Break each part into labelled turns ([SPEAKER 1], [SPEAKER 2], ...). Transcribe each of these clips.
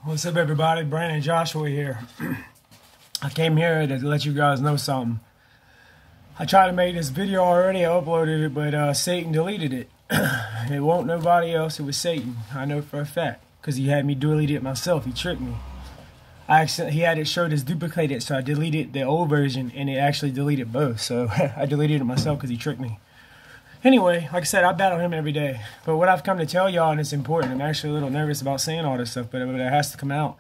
[SPEAKER 1] What's up, everybody? Brandon Joshua here. I came here to let you guys know something. I tried to make this video already. I uploaded it, but Satan deleted it. It won't nobody else. It was Satan. I know for a fact because he had me delete it myself. He tricked me. He had it showed as duplicated, so I deleted the old version, and it actually deleted both. So I deleted it myself because he tricked me. Anyway, like I said, I battle him every day. But what I've come to tell y'all, and it's important, I'm actually a little nervous about saying all this stuff, but it has to come out.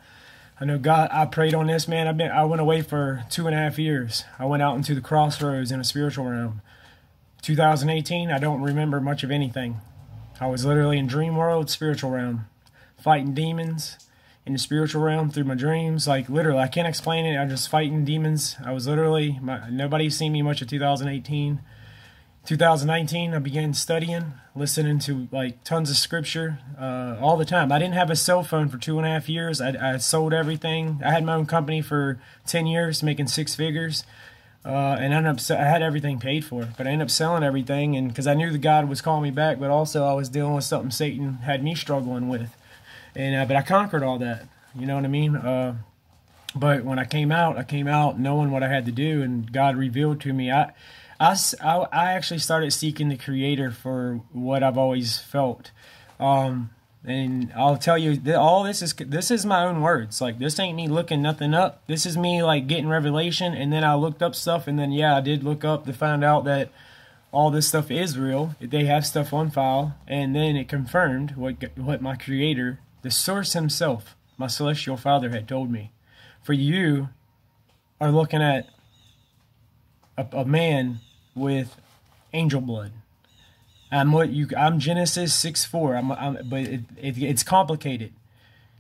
[SPEAKER 1] I know God, I prayed on this, man. I went away for 2.5 years. I went out into the crossroads in a spiritual realm. 2018, I don't remember much of anything. I was literally in dream world, spiritual realm, fighting demons in the spiritual realm through my dreams. Like, literally, I can't explain it. I'm just fighting demons. I was literally, nobody's seen me much of 2018. 2019, I began studying, listening to like tons of scripture all the time. I didn't have a cell phone for 2.5 years. I sold everything. I had my own company for 10 years, making 6 figures, and I had everything paid for. But I ended up selling everything, and because I knew that God was calling me back, but also I was dealing with something Satan had me struggling with, and but I conquered all that. You know what I mean? But when I came out knowing what I had to do, and God revealed to me. I actually started seeking the Creator for what I've always felt, and I'll tell you that all this is my own words. Like, this ain't me looking nothing up. This is me like getting revelation, and then I looked up stuff, and then I did look up to find out that all this stuff is real. They have stuff on file, and then it confirmed what my Creator, the Source Himself, my Celestial Father, had told me. For you are looking at a man with angel blood. I'm Genesis 6:4. But it's complicated.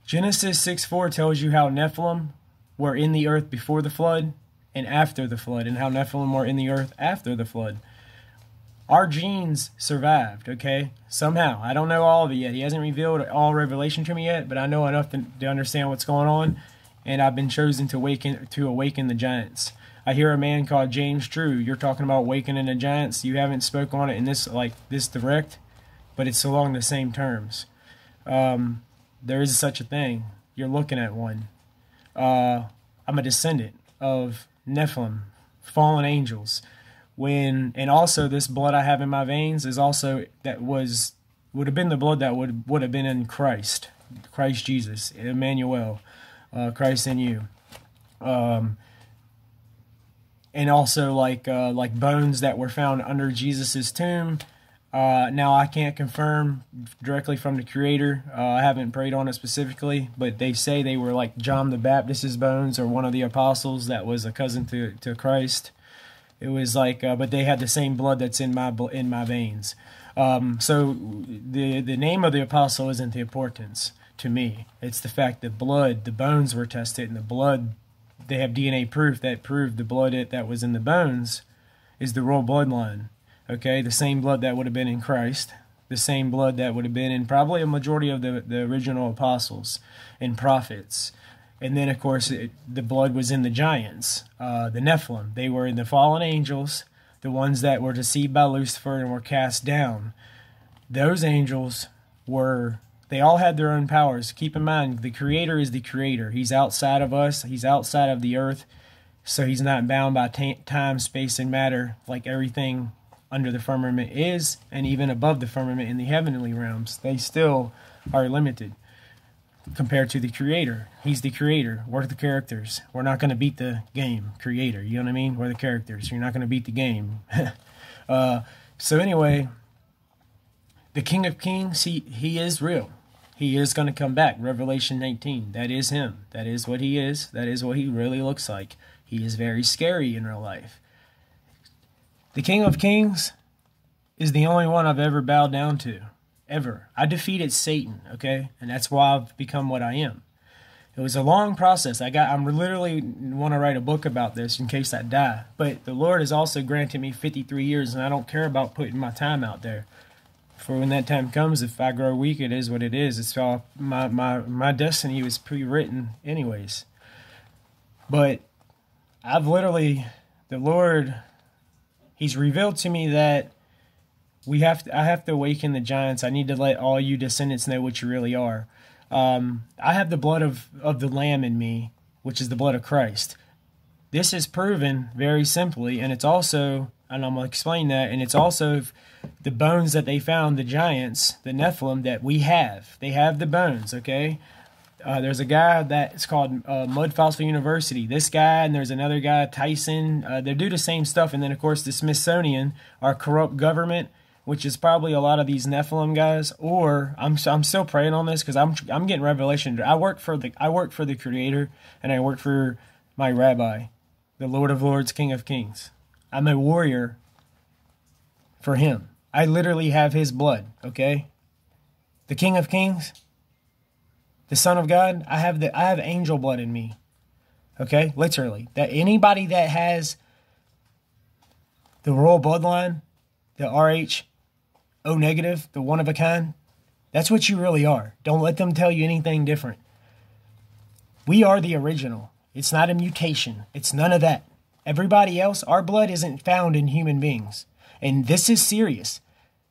[SPEAKER 1] Genesis 6:4 tells you how Nephilim were in the earth before the flood and after the flood, and how Nephilim were in the earth after the flood. Our genes survived, okay? Somehow. I don't know all of it yet. He hasn't revealed all revelation to me yet, but I know enough to understand what's going on, and I've been chosen to awaken the giants. I hear a man called James True. You're talking about awakening the giants. You haven't spoke on it in this direct, but it's along the same terms. There is such a thing. You're looking at one. I'm a descendant of Nephilim, fallen angels. And also this blood I have in my veins is also would have been the blood that would have been in Christ Jesus, Emmanuel, Christ in you. And also like bones that were found under Jesus's tomb. Now I can't confirm directly from the Creator. I haven't prayed on it specifically, but they say they were like John the Baptist's bones, or one of the apostles that was a cousin to Christ. It was like, but they had the same blood that's in my veins. So the name of the apostle isn't the importance to me. It's the fact that the bones were tested, and the blood. They have DNA proof that proved the blood that was in the bones is the royal bloodline. Okay, the same blood that would have been in Christ, the same blood that would have been in probably a majority of the original apostles and prophets. And then, of course, the blood was in the giants, the Nephilim. They were in the fallen angels, the ones that were deceived by Lucifer and were cast down. Those angels they all had their own powers. Keep in mind, the Creator is the Creator. He's outside of us. He's outside of the earth. So he's not bound by time, space, and matter like everything under the firmament is, and even above the firmament in the heavenly realms. They still are limited compared to the Creator. He's the Creator. We're the characters. We're not going to beat the game. Creator. You know what I mean? We're the characters. You're not going to beat the game. So anyway, the King of Kings, he is real. He is going to come back. Revelation 19. That is him. That is what he is. That is what he really looks like. He is very scary in real life. The King of Kings is the only one I've ever bowed down to. Ever. I defeated Satan, okay? And that's why I've become what I am. It was a long process. I'm literally want to write a book about this in case I die. But the Lord has also granted me 53 years, and I don't care about putting my time out there. For when that time comes, if I grow weak, it is what it is. It's all my destiny was pre-written anyways. But the Lord, He's revealed to me that I have to awaken the giants. I need to let all you descendants know what you really are. I have the blood of the Lamb in me, which is the blood of Christ. This is proven very simply, and it's also, and I'm going to explain that, and it's also the bones that they found, the giants, the Nephilim, that we have. They have the bones, okay? There's a guy that's called Mud Fossil University. This guy, and there's another guy, Tyson. They do the same stuff, and then, of course, the Smithsonian, our corrupt government, which is probably a lot of these Nephilim guys. Or I'm still praying on this because I'm getting revelation. I work for the Creator, and I work for my Rabbi, the Lord of Lords, King of Kings. I'm a warrior for Him. I literally have His blood. Okay, the King of Kings, the Son of God. I have angel blood in me. Okay, literally. That anybody that has the royal bloodline, the RH O negative, the one of a kind, that's what you really are. Don't let them tell you anything different. We are the original. It's not a mutation. It's none of that. Everybody else, our blood isn't found in human beings. And this is serious.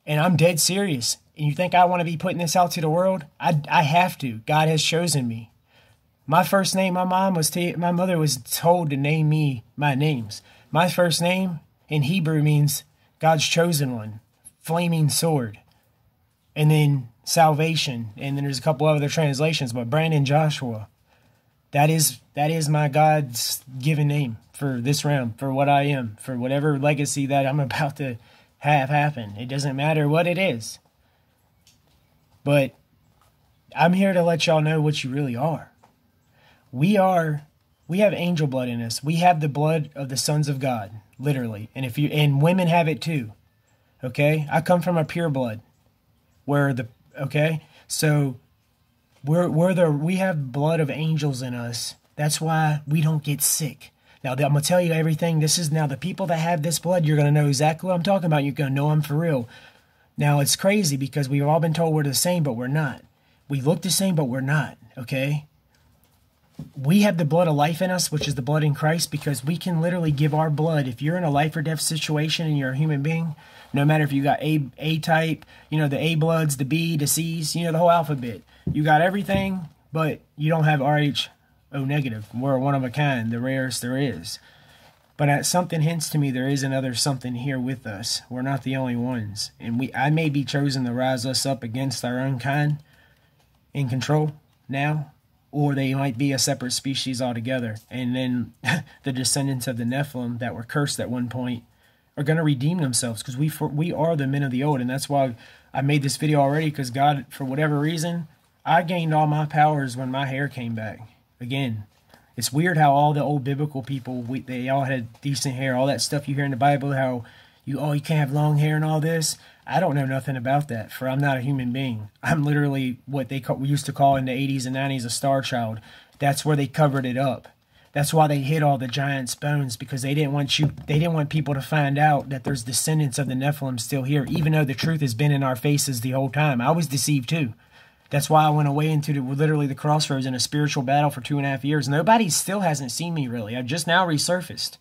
[SPEAKER 1] And I'm dead serious. And you think I want to be putting this out to the world? I have to. God has chosen me. My first name, my mother was told to name me my names. My first name in Hebrew means God's chosen one, flaming sword, and then salvation. And then there's a couple other translations, but Brandon Joshua. That is my God's given name for this realm, for what I am, for whatever legacy that I'm about to have happen. It doesn't matter what it is. But I'm here to let y'all know what you really are. We have angel blood in us. We have the blood of the sons of God, literally. And women have it too. Okay? I come from a pure blood. So we have blood of angels in us. That's why we don't get sick. Now, I'm going to tell you everything. Now the people that have this blood, you're going to know exactly what I'm talking about. You're going to know I'm for real. Now, it's crazy because we've all been told we're the same, but we're not. We look the same, but we're not, okay? We have the blood of life in us, which is the blood in Christ, because we can literally give our blood. If you're in a life or death situation and you're a human being, no matter if you got A type, the A bloods, the B, the C's, the whole alphabet. You got everything, but you don't have RH O negative. We're one of a kind, the rarest there is. But something hints to me there is another something here with us. We're not the only ones. And I may be chosen to rise us up against our own kind in control now. Or they might be a separate species altogether. And then the descendants of the Nephilim that were cursed at one point are going to redeem themselves. Because we are the men of the old. And that's why I made this video already. Because God, for whatever reason, I gained all my powers when my hair came back. Again. It's weird how all the old biblical people, they all had decent hair. All that stuff you hear in the Bible, how you can't have long hair and all this. I don't know nothing about that, for I'm not a human being. I'm literally what we used to call in the 80s and 90s a star child. That's where they covered it up. That's why they hid all the giants' bones, because they didn't want people to find out that there's descendants of the Nephilim still here, even though the truth has been in our faces the whole time. I was deceived too. That's why I went away into literally the crossroads in a spiritual battle for 2.5 years. Nobody still hasn't seen me, really. I've just now resurfaced.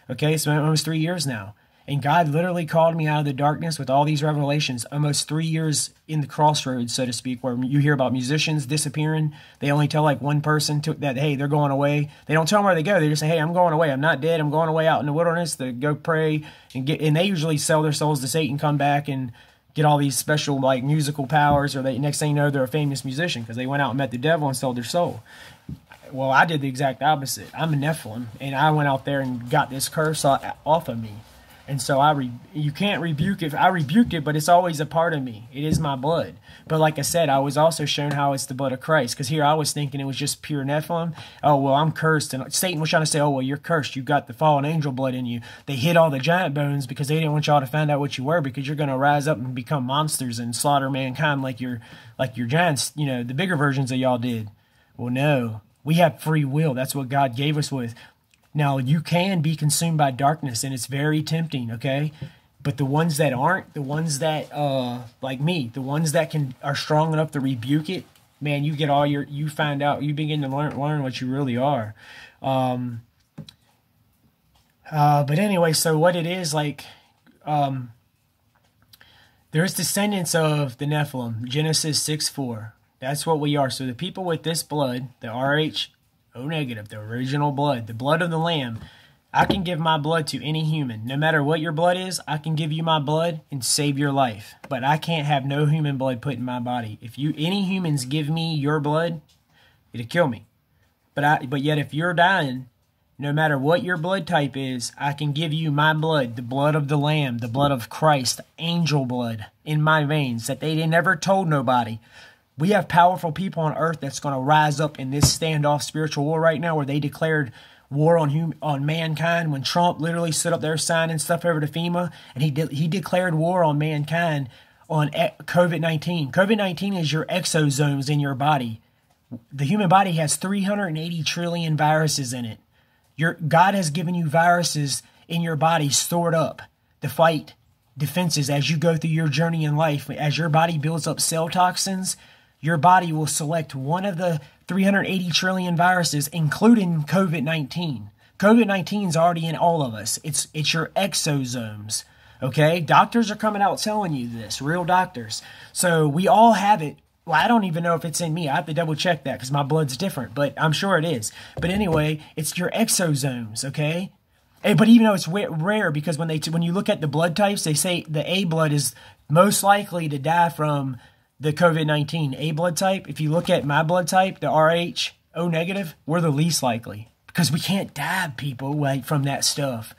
[SPEAKER 1] Okay, so almost 3 years now. And God literally called me out of the darkness with all these revelations. Almost 3 years in the crossroads, so to speak, where you hear about musicians disappearing. They only tell like one person that, hey, they're going away. They don't tell them where they go. They just say, hey, I'm going away. I'm not dead. I'm going away out in the wilderness to go pray. And they usually sell their souls to Satan, come back and get all these special like musical powers, or next thing you know they're a famous musician because they went out and met the devil and sold their soul. Well, I did the exact opposite. I'm a Nephilim, and I went out there and got this curse off of me. And so you can't rebuke it. I rebuked it, but it's always a part of me. It is my blood. But like I said, I was also shown how it's the blood of Christ. Because here I was thinking it was just pure Nephilim. Oh, well, I'm cursed. And Satan was trying to say, oh, well, you're cursed. You got the fallen angel blood in you. They hid all the giant bones because they didn't want y'all to find out what you were, because you're going to rise up and become monsters and slaughter mankind like your giants, the bigger versions of y'all did. Well, no. We have free will. That's what God gave us with. Now, you can be consumed by darkness, and it's very tempting, okay? But the ones that aren't, the ones that, like me, the ones that are strong enough to rebuke it, man, you find out, you begin to learn what you really are. But anyway, so what it is, like, there's descendants of the Nephilim, Genesis 6:4. That's what we are. So the people with this blood, the RH O negative, the original blood, the blood of the Lamb, I can give my blood to any human. No matter what your blood is, I can give you my blood and save your life. But I can't have no human blood put in my body. If any humans give me your blood, it'll kill me. But yet if you're dying, no matter what your blood type is, I can give you my blood, the blood of the Lamb, the blood of Christ, angel blood in my veins that they never told nobody. We have powerful people on earth that's going to rise up in this standoff spiritual war right now, where they declared war on mankind when Trump literally stood up there signing stuff over to FEMA, and he declared war on mankind on COVID-19. COVID-19 is your exosomes in your body. The human body has 380 trillion viruses in it. God has given you viruses in your body stored up to fight defenses as you go through your journey in life. As your body builds up cell toxins, your body will select one of the 380 trillion viruses, including COVID-19. COVID-19 is already in all of us. It's your exosomes, okay? Doctors are coming out telling you this, real doctors. So we all have it. Well, I don't even know if it's in me. I have to double check that because my blood's different, but I'm sure it is. But anyway, it's your exosomes, okay? But even though it's rare, because when you look at the blood types, they say the A blood is most likely to die from the COVID-19 A blood type. If you look at my blood type, the RH O negative, we're the least likely because we can't die, people, like from that stuff.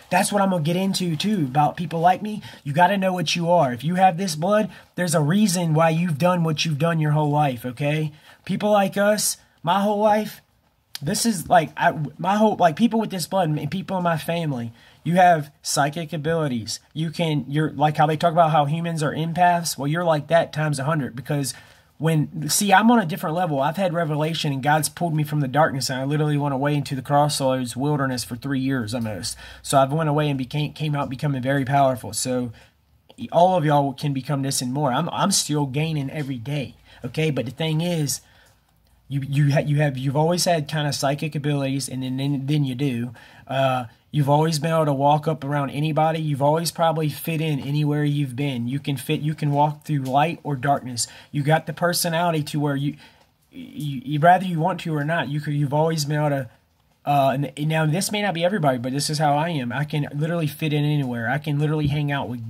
[SPEAKER 1] That's what I'm going to get into, too, about people like me. You got to know what you are. If you have this blood, there's a reason why you've done what you've done your whole life, okay? People like us, my whole life, this is like, people with this blood and people in my family, you have psychic abilities. You're like how they talk about how humans are empaths. Well, you're like that times 100 because I'm on a different level. I've had revelation and God's pulled me from the darkness, and I literally went away into the crossroads wilderness for 3 years almost. So I've went away and came out becoming very powerful. So all of y'all can become this and more. I'm still gaining every day. Okay, but the thing is, you've always had kind of psychic abilities, and then you do. You've always been able to walk up around anybody. You've always probably fit in anywhere you've been. You can walk through light or darkness. You got the personality to where you rather you want to or not, you've always been able to. Now this may not be everybody, but this is how I am. I can literally fit in anywhere. I can literally hang out with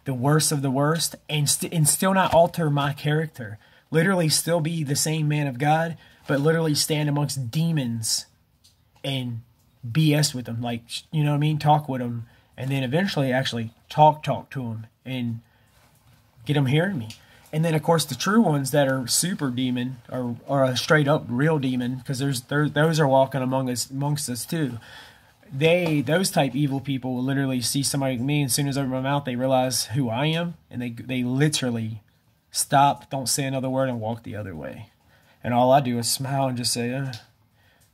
[SPEAKER 1] the worst of the worst and still not alter my character. Literally still be the same man of God, but literally stand amongst demons and BS with them, like, you know what I mean, talk with them, and then eventually actually talk to them and get them hearing me. And then of course the true ones that are super demon or a straight up real demon, because those are walking amongst us too. Those type evil people will literally see somebody like me, and as soon as I open my mouth, they realize who I am, and they literally stop, don't say another word, and walk the other way. And all I do is smile and just say,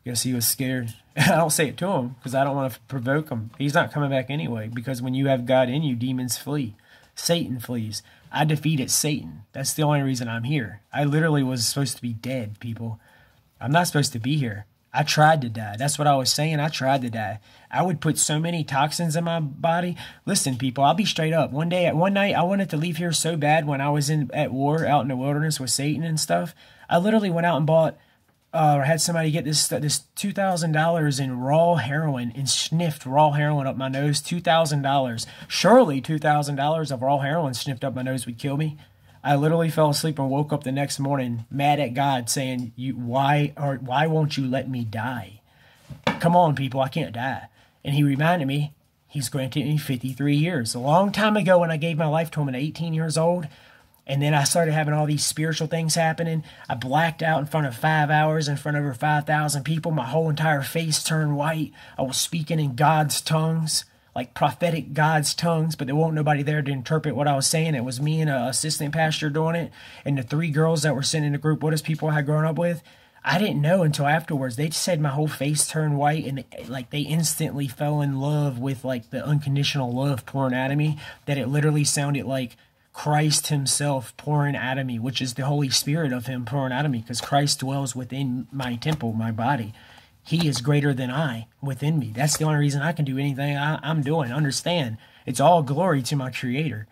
[SPEAKER 1] guess he was scared. I don't say it to him because I don't want to provoke him. He's not coming back anyway, because when you have God in you, demons flee. Satan flees. I defeated Satan. That's the only reason I'm here. I literally was supposed to be dead, people. I'm not supposed to be here. I tried to die. That's what I was saying. I tried to die. I would put so many toxins in my body. Listen, people, I'll be straight up. One night, I wanted to leave here so bad when I was at war out in the wilderness with Satan and stuff. I literally went out and bought or had somebody get this $2,000 in raw heroin and sniffed raw heroin up my nose. $2,000. Surely $2,000 of raw heroin sniffed up my nose would kill me. I literally fell asleep and woke up the next morning mad at God, saying, why won't you let me die? Come on, people, I can't die. And he reminded me, he's granted me 53 years. A long time ago when I gave my life to him at 18 years old, and then I started having all these spiritual things happening. I blacked out in front of 5 hours, in front of over 5,000 people. My whole entire face turned white. I was speaking in God's tongues, like prophetic God's tongues, but there wasn't nobody there to interpret what I was saying. It was me and an assistant pastor doing it, and the 3 girls that were sitting in the group with us, people I had grown up with. I didn't know until afterwards. They just said my whole face turned white, and they instantly fell in love with like the unconditional love pouring out of me, that it literally sounded like Christ himself pouring out of me, which is the Holy Spirit of him pouring out of me, because Christ dwells within my temple, my body. He is greater than I within me. That's the only reason I can do anything I'm doing. Understand, it's all glory to my Creator.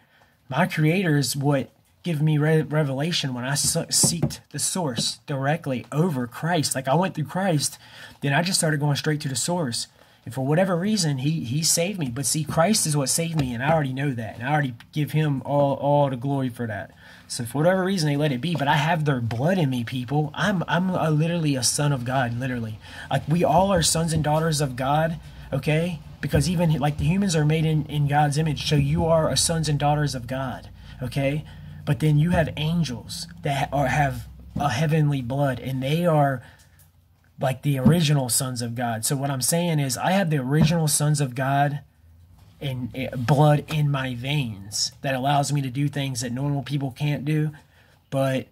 [SPEAKER 1] My Creator is what give me revelation when I seeked the source directly over Christ. Like I went through Christ, then I just started going straight to the source. And for whatever reason, he saved me. But see, Christ is what saved me, and I already know that. And I already give him all the glory for that. So for whatever reason, they let it be. But I have their blood in me, people. I'm literally a son of God, literally. Like we all are sons and daughters of God, okay? Because even like the humans are made in God's image. So you are a sons and daughters of God, okay? But then you have angels that have a heavenly blood, and they are like the original sons of God. So what I'm saying is I have the original sons of God and blood in my veins that allows me to do things that normal people can't do. But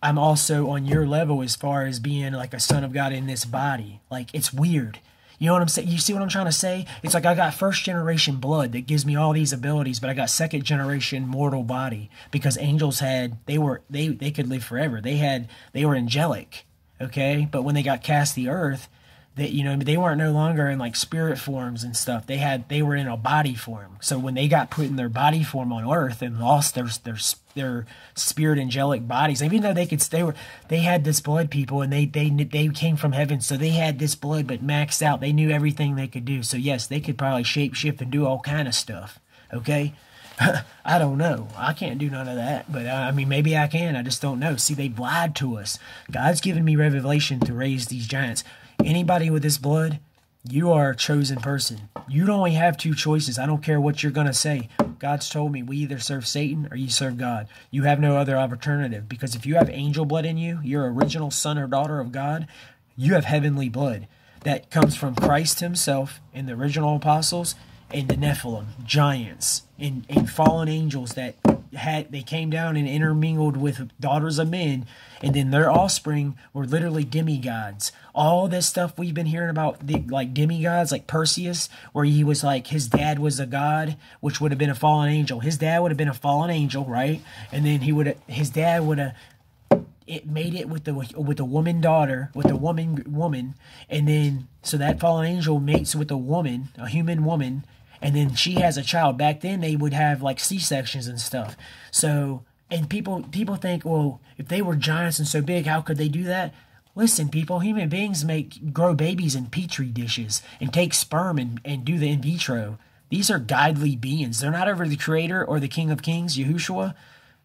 [SPEAKER 1] I'm also on your level as far as being like a son of God in this body. Like it's weird. You know what I'm saying? You see what I'm trying to say? It's like I got first generation blood that gives me all these abilities, but I got second generation mortal body because angels they could live forever. They were angelic. Okay, but when they got cast the earth, they weren't no longer in like spirit forms and stuff. They were in a body form. So when they got put in their body form on earth and lost their spirit angelic bodies, even though they had this blood, people, and they came from heaven, so they had this blood but maxed out. They knew everything they could do. So yes, they could probably shape shift and do all kind of stuff. Okay. I don't know. I can't do none of that. But, I mean, maybe I can. I just don't know. See, they've lied to us. God's given me revelation to raise these giants. Anybody with this blood, you are a chosen person. You only have two choices. I don't care what you're going to say. God's told me we either serve Satan or you serve God. You have no other alternative. Because if you have angel blood in you, you're original son or daughter of God, you have heavenly blood. That comes from Christ himself and the original apostles and the Nephilim, giants, and fallen angels that they came down and intermingled with daughters of men, and then their offspring were literally demigods. All this stuff we've been hearing about, like demigods, like Perseus, where he was like, his dad was a god, which would have been a fallen angel. His dad would have been a fallen angel, right? And then his dad would have made it with the woman daughter, with the woman, and then so that fallen angel mates with a woman, a human woman, and then she has a child. Back then they would have like C-sections and stuff. So, and people think, well, if they were giants and so big, how could they do that? Listen, people, human beings grow babies in petri dishes and take sperm and do the in vitro. These are godly beings. They're not over the Creator or the King of Kings, YESHUA,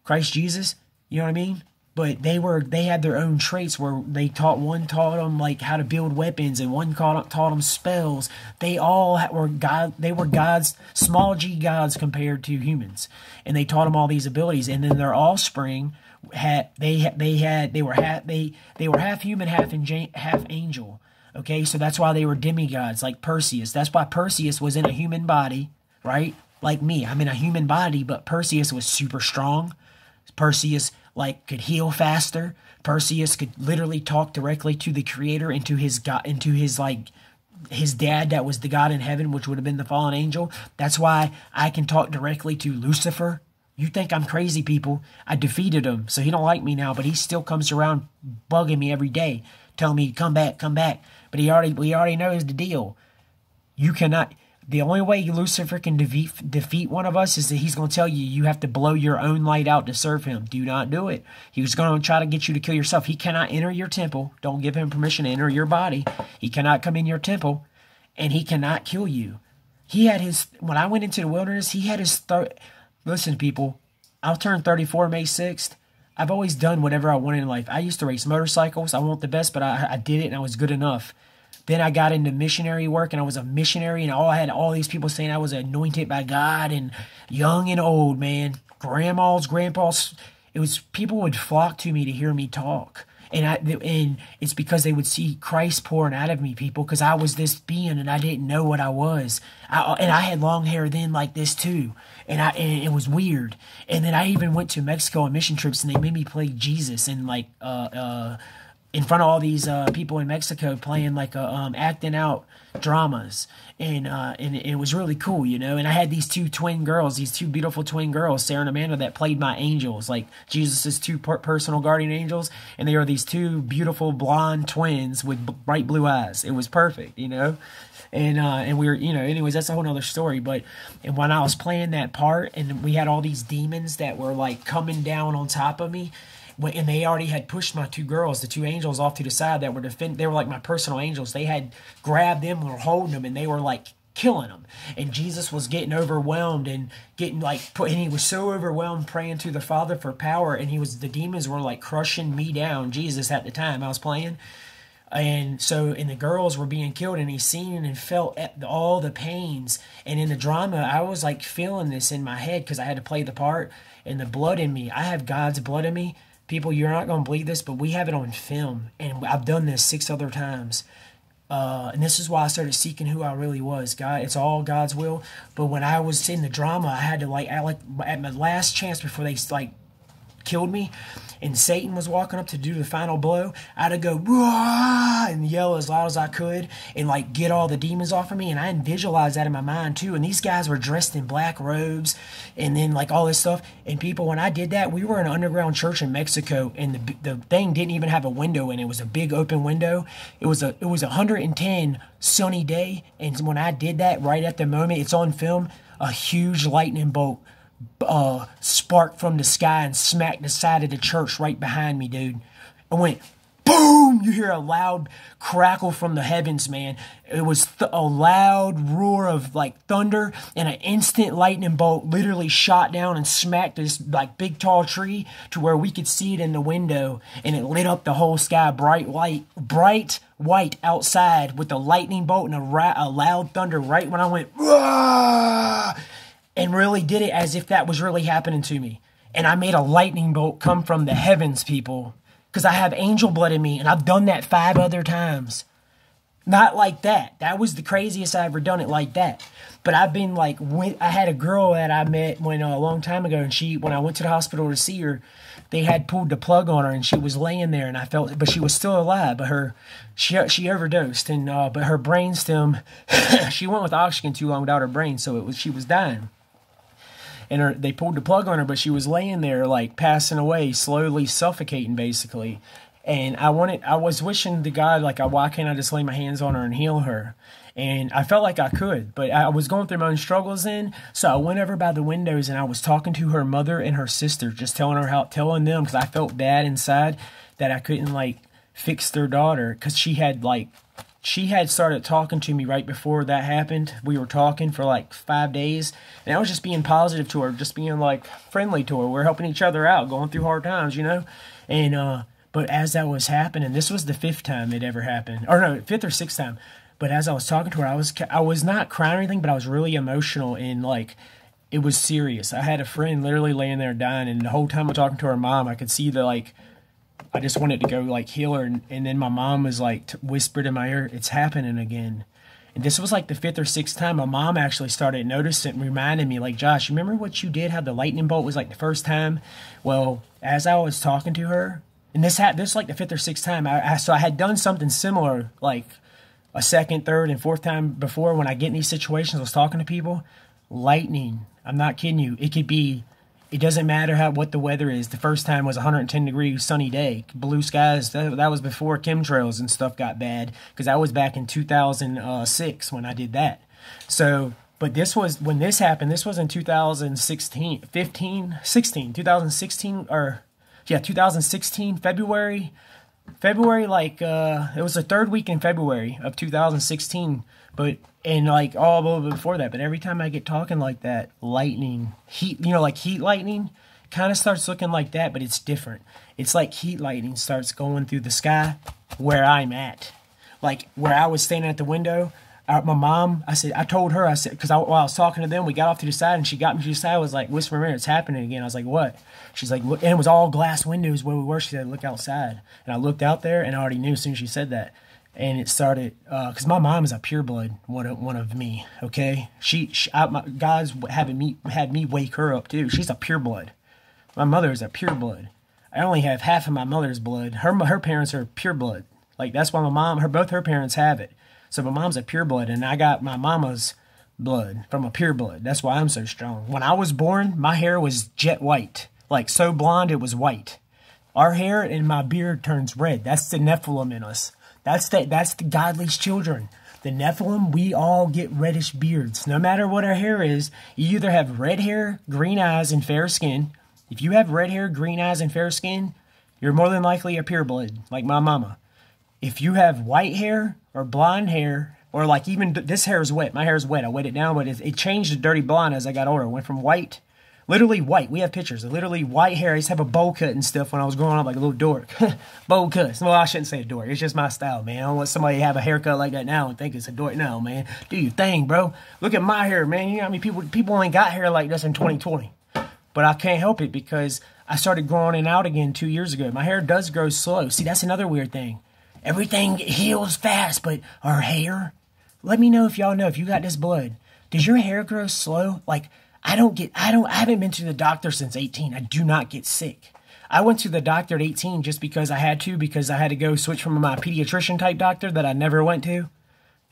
[SPEAKER 1] Christ Jesus. You know what I mean? But they had their own traits where one taught them like how to build weapons, and one taught them spells. They all were God. They were gods, small g gods compared to humans, and they taught them all these abilities. And then their offspring they were half human, half angel. Okay, so that's why they were demigods, like Perseus. That's why Perseus was in a human body, right? Like me, I'm in a human body, but Perseus was super strong. Perseus could heal faster. Perseus could literally talk directly to the Creator and to his God, into his his dad that was the God in heaven, which would have been the fallen angel. That's why I can talk directly to Lucifer. You think I'm crazy, people. I defeated him, so he don't like me now, but he still comes around bugging me every day, telling me, come back. But we already knows the deal. You cannot. The only way Lucifer can defeat one of us is that he's going to tell you have to blow your own light out to serve him. Do not do it. He's going to try to get you to kill yourself. He cannot enter your temple. Don't give him permission to enter your body. He cannot come in your temple, and he cannot kill you. When I went into the wilderness, he had his, listen, people, I'll turn 34 May 6th. I've always done whatever I wanted in life. I used to race motorcycles. I want the best, but I did it, and I was good enough. Then I got into missionary work, and I was a missionary, and I had all these people saying I was anointed by God, and young and old, man, grandmas, grandpas. People would flock to me to hear me talk, and it's because they would see Christ pouring out of me, people, because I was this being, and I didn't know what I was. And I had long hair then like this too, and it was weird. And then I even went to Mexico on mission trips, and they made me play Jesus and in front of all these people in Mexico playing like acting out dramas, and it was really cool, you know. And I had these two twin girls, these two beautiful twin girls, Sarah and Amanda, that played my angels, like Jesus's two personal guardian angels, and they were these two beautiful blonde twins with bright blue eyes. It was perfect, you know. And we were, you know, anyways, that's a whole nother story. But and when I was playing that part, and we had all these demons that were like coming down on top of me. And they already had pushed my two girls, the two angels, off to the side that were they were like my personal angels. They had grabbed them and were holding them, and they were like killing them. And Jesus was getting overwhelmed and getting like and he was so overwhelmed praying to the Father for power, and the demons were like crushing me down. Jesus at the time I was playing. And so, and the girls were being killed, and he seen and felt all the pains. And in the drama, I was like feeling this in my head because I had to play the part, and the blood in me. I have God's blood in me. People, you're not going to believe this, but we have it on film, and I've done this 6 other times. And this is why I started seeking who I really was. God, it's all God's will. But when I was in the drama, I had to at my last chance before they like killed me, and Satan was walking up to do the final blow, I had to go "Wah!" and yell as loud as I could and like get all the demons off of me. And I visualized that in my mind too. And these guys were dressed in black robes and then like all this stuff. And people, when I did that, we were in an underground church in Mexico, and the thing didn't even have a window in it. It was a big open window. It was a 110 sunny day, and when I did that, right at the moment, it's on film, a huge lightning bolt spark from the sky and smacked the side of the church right behind me, dude. It went boom. You hear a loud crackle from the heavens, man. It was a loud roar of like thunder, and an instant lightning bolt literally shot down and smacked this like big tall tree to where we could see it in the window, and it lit up the whole sky bright white outside with a lightning bolt and a loud thunder right when I went "Wah!" and really did it as if that was really happening to me. And I made a lightning bolt come from the heavens, people, because I have angel blood in me, and I've done that 5 other times. Not like that. That was the craziest I ever done it like that. But I've been like, I had a girl that I met a long time ago, and when I went to the hospital to see her, they had pulled the plug on her, and she was laying there, and I felt, but she was still alive. But she overdosed, and but her brainstem, she went with oxygen too long without her brain, so she was dying. And they pulled the plug on her, but she was laying there like passing away, slowly suffocating basically. And I was wishing to God, like, why can't I just lay my hands on her and heal her? And I felt like I could, but I was going through my own struggles then. So I went over by the windows, and I was talking to her mother and her sister, just telling them, because I felt bad inside that I couldn't like fix their daughter, because she had started talking to me right before that happened. We were talking for like 5 days, and I was just being positive to her, just being like friendly to her. We're helping each other out, going through hard times, you know. And but as that was happening, this was the 5th time it ever happened, or no, 5th or 6th time. But as I was talking to her, I was not crying or anything, but I was really emotional, and like it was serious. I had a friend literally laying there dying, and the whole time I'm talking to her mom, I could see the like. I just wanted to go like heal her, and then my mom was like whispered in my ear, "It's happening again." And this was like the 5th or 6th time. My mom actually started noticing and reminding me, like, "Josh, remember what you did? How the lightning bolt was like the first time?" Well, as I was talking to her, and this was like the 5th or 6th time. So I had done something similar like a 2nd, 3rd, and 4th time before. When I get in these situations, I was talking to people. Lightning. I'm not kidding you. It could be. It doesn't matter what the weather is. The first time was 110-degree sunny day, blue skies. That was before chemtrails and stuff got bad, because that was back in 2006 when I did that. So, but when this happened, this was in 2016, February, like, it was the 3rd week in February of 2016, and like all over before that. But every time I get talking like that, lightning, heat, like heat lightning kind of starts looking like that, but it's different. It's like heat lightning starts going through the sky where I'm at. Like where I was standing at the window, my mom, I told her, because while I was talking to them, we got off to the side, and she got me to the side, was like, "Whisper, it's happening again." I was like, "What?" She's like, "Look," and it was all glass windows where we were. She said, "Look outside." And I looked out there, and I already knew as soon as she said that. And it started, because my mom is a pureblood, one of me, okay? God's had me wake her up, too. She's a pureblood. My mother is a pureblood. I only have half of my mother's blood. Her parents are pure blood. Like, that's why my mom, both her parents have it. So my mom's a pure blood, and I got my mama's blood from a pure blood. That's why I'm so strong. When I was born, my hair was jet white. Like, so blonde it was white. Our hair and my beard turns red. That's the Nephilim in us. That's the godly's children. The Nephilim, we all get reddish beards. No matter what our hair is, you either have red hair, green eyes, and fair skin. If you have red hair, green eyes, and fair skin, you're more than likely a pureblood, like my mama. If you have white hair or blonde hair, or like even this hair is wet. My hair is wet. I wet it down, but it changed to dirty blonde as I got older. It went from white, literally white. We have pictures of literally white hair. I used to have a bowl cut and stuff when I was growing up like a little dork. Bowl cuts. Well, I shouldn't say a dork. It's just my style, man. I don't want somebody to have a haircut like that now and think it's a dork. No, man. Do your thing, bro. Look at my hair, man. You know how many people ain't got hair like this in 2020. But I can't help it because I started growing it out again 2 years ago. My hair does grow slow. See, that's another weird thing. Everything heals fast, but our hair... Let me know if y'all know, if you got this blood. Does your hair grow slow? Like, I haven't been to the doctor since 18. I do not get sick. I went to the doctor at 18 just because I had to go switch from my pediatrician type doctor that I never went to,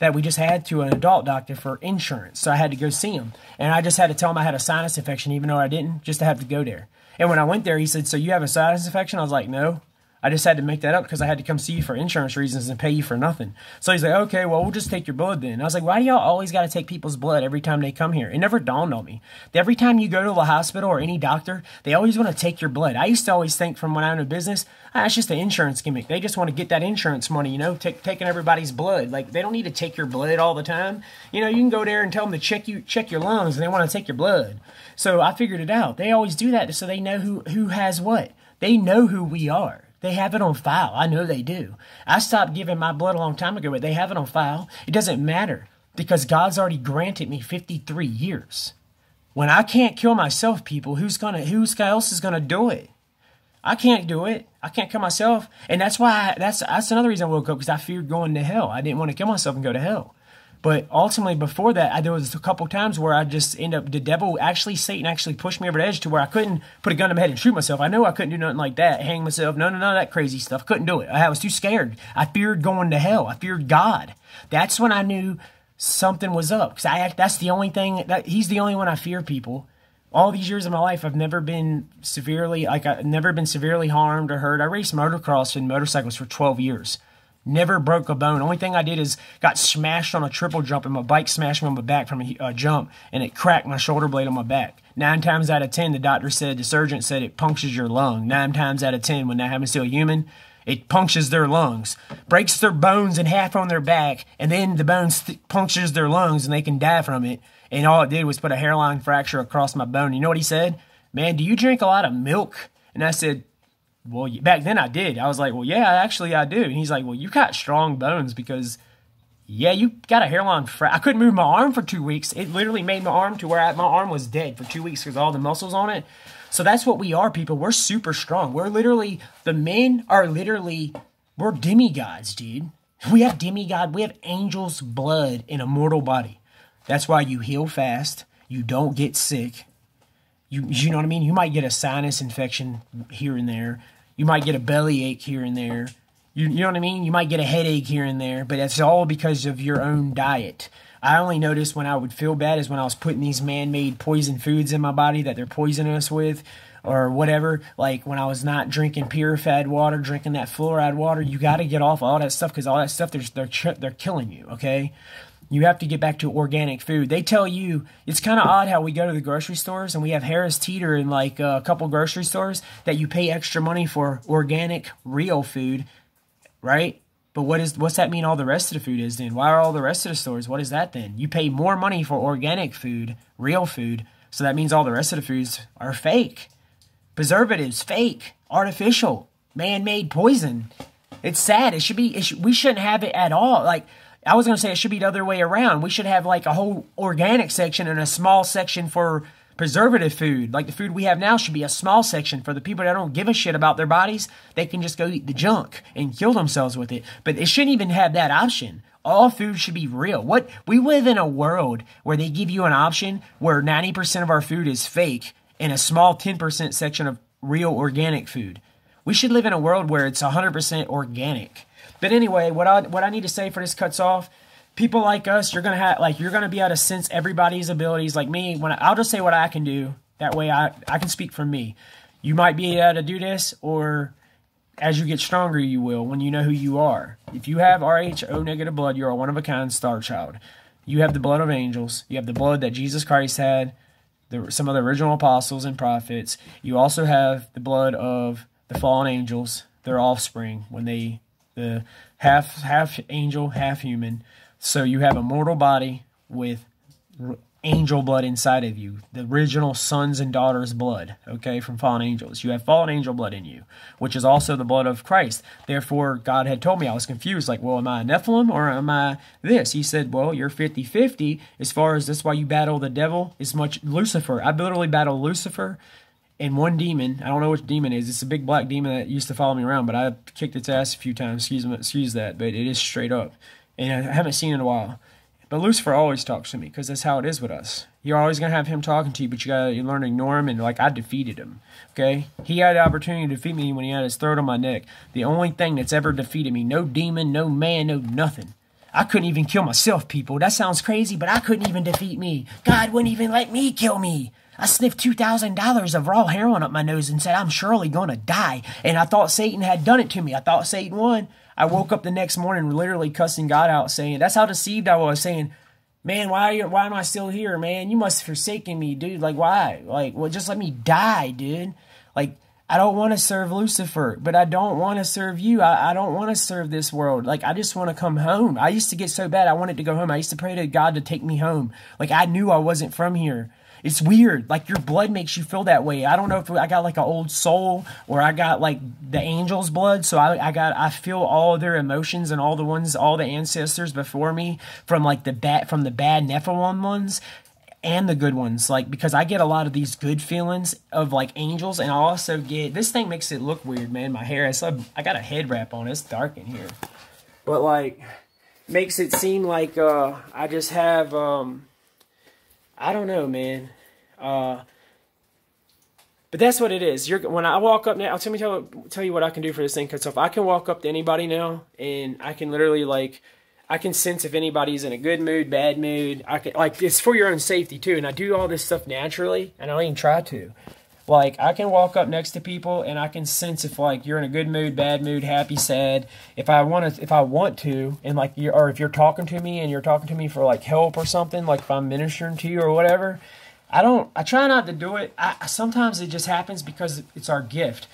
[SPEAKER 1] that we just had, to an adult doctor for insurance. So I had to go see him. And I just had to tell him I had a sinus infection, even though I didn't, just to have to go there. And when I went there, he said, so you have a sinus infection? I was like, no. I just had to make that up because I had to come see you for insurance reasons and pay you for nothing. So he's like, okay, well, we'll just take your blood then. And I was like, why do y'all always got to take people's blood every time they come here? It never dawned on me. Every time you go to the hospital or any doctor, they always want to take your blood. I used to always think from when I owned a business, it's just an insurance gimmick. They just want to get that insurance money, you know, taking everybody's blood. Like, they don't need to take your blood all the time. You know, you can go there and tell them to check your lungs, and they want to take your blood. So I figured it out. They always do that so they know who has what. They know who we are. They have it on file. I know they do. I stopped giving my blood a long time ago, but they have it on file. It doesn't matter because God's already granted me 53 years. When I can't kill myself, people, who else is gonna do it? I can't do it. I can't kill myself, and that's why that's another reason I woke up, because I feared going to hell. I didn't want to kill myself and go to hell. But ultimately, before that, there was a couple times where I just end up, Satan actually pushed me over the edge to where I couldn't put a gun to my head and shoot myself. I know I couldn't do nothing like that, hang myself, none of that crazy stuff. Couldn't do it. I was too scared. I feared going to hell. I feared God. That's when I knew something was up, because that's the only thing, he's the only one I fear, people. All these years of my life, I've never been severely harmed or hurt. I raced motocross and motorcycles for 12 years. Never broke a bone. Only thing I did is got smashed on a triple jump, and my bike smashed me on my back from a jump, and it cracked my shoulder blade on my back. 9 times out of 10, the surgeon said it punctures your lung. 9 times out of 10, when that happens to a human, it punctures their lungs, breaks their bones in half on their back, and then the bones punctures their lungs, and they can die from it. And all it did was put a hairline fracture across my bone. You know what he said? Man, do you drink a lot of milk? And I said, well, back then I did. I was like, well, yeah, actually I do. And he's like, well, you got strong bones because, yeah, you got a hairline fracture. I couldn't move my arm for 2 weeks. It literally made my arm to where my arm was dead for 2 weeks because all the muscles on it. So that's what we are, people. We're super strong. We're demigods, dude. We have demigod. We have angel's blood in a mortal body. That's why you heal fast. You don't get sick. You know what I mean? You might get a sinus infection here and there. You might get a belly ache here and there. You know what I mean? You might get a headache here and there, but that's all because of your own diet. I only noticed when I would feel bad is when I was putting these man-made poison foods in my body that they're poisoning us with or whatever. Like when I was not drinking purified water, drinking that fluoride water, you got to get off all that stuff because all that stuff, they're killing you, okay? You have to get back to organic food. They tell you, it's kind of odd how we go to the grocery stores and we have Harris Teeter in like a couple grocery stores that you pay extra money for organic, real food, right? But what's that mean all the rest of the food is then? Why are all the rest of the stores? What is that then? You pay more money for organic food, real food, so that means all the rest of the foods are fake. Preservatives, fake, artificial, man-made poison. It's sad. We shouldn't have it at all. Like, I was going to say it should be the other way around. We should have like a whole organic section and a small section for preservative food. Like the food we have now should be a small section for the people that don't give a shit about their bodies. They can just go eat the junk and kill themselves with it. But it shouldn't even have that option. All food should be real. We live in a world where they give you an option where 90% of our food is fake and a small 10% section of real organic food. We should live in a world where it's 100% organic. But anyway, what I need to say for this cuts off, people like us, you're gonna be able to sense everybody's abilities. Like me, I'll just say what I can do. That way I can speak for me. You might be able to do this, or as you get stronger, you will, when you know who you are. If you have RH-O negative blood, you're a one-of-a-kind star child. You have the blood of angels. You have the blood that Jesus Christ had, some of the original apostles and prophets. You also have the blood of the fallen angels, their offspring, when the half angel, half human. So you have a mortal body with angel blood inside of you, the original sons and daughters blood, okay, from fallen angels. You have fallen angel blood in you, which is also the blood of Christ. Therefore, God had told me, I was confused, like, well, am I a Nephilim or am I this? He said, well, you're 50-50 as far as that's why you battle the devil as much. Lucifer, I literally battle Lucifer and one demon. I don't know which demon it is. It's a big black demon that used to follow me around, but I kicked its ass a few times. Excuse that, but it is straight up. And I haven't seen it in a while. But Lucifer always talks to me because that's how it is with us. You're always going to have him talking to you, but you learn to ignore him, and like I defeated him, okay? He had the opportunity to defeat me when he had his throat on my neck. The only thing that's ever defeated me, no demon, no man, no nothing. I couldn't even kill myself, people. That sounds crazy, but I couldn't even defeat me. God wouldn't even let me kill me. I sniffed $2,000 of raw heroin up my nose and said, I'm surely going to die. And I thought Satan had done it to me. I thought Satan won. I woke up the next morning literally cussing God out, saying, that's how deceived I was, saying, man, why am I still here, man? You must have forsaken me, dude. Like, why? Like, well, just let me die, dude. Like, I don't want to serve Lucifer, but I don't want to serve you. I don't want to serve this world. Like, I just want to come home. I used to get so bad I wanted to go home. I used to pray to God to take me home. Like, I knew I wasn't from here. It's weird. Like, your blood makes you feel that way. I don't know if I got like an old soul or I got like the angel's blood. So I feel all their emotions and all the ancestors before me from like the bad Nephilim ones and the good ones. Like, because I get a lot of these good feelings of like angels, and I also get, this thing makes it look weird, man. My hair, I got a head wrap on. It's dark in here. But like, makes it seem like I just have I don't know, man. But that's what it is. When I walk up now, I'll tell you what I can do for this thing. Because if I can walk up to anybody now, and I can literally like, I can sense if anybody's in a good mood, bad mood. I can, like, it's for your own safety too. And I do all this stuff naturally, and I don't even try to. Like, I can walk up next to people and I can sense if like you're in a good mood, bad mood, happy, sad. If I want to, and like or if you're talking to me and you're talking to me for like help or something, like if I'm ministering to you or whatever, I try not to do it. Sometimes it just happens because it's our gift.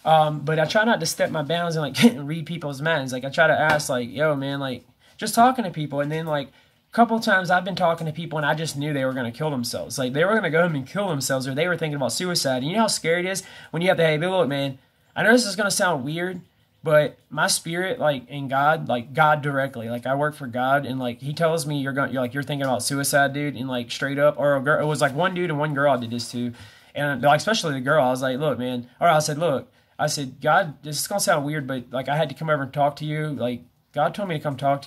[SPEAKER 1] But I try not to step my bounds and like read people's minds. Like, I try to ask like, yo, man, like, just talking to people, and then like, couple of times I've been talking to people and I just knew they were going to kill themselves. Like, they were going to go home and kill themselves, or they were thinking about suicide. And you know how scary it is when you have to, hey, look, man, I know this is going to sound weird, but my spirit, like, in God, like, God directly, like, I work for God, and like, he tells me you're thinking about suicide, dude, and like, straight up, or a girl, it was like one dude and one girl I did this to, and like, especially the girl, I was like, look, man, or I said, look, God, this is going to sound weird, but like, I had to come over and talk to you. Like, God told me to come talk to you.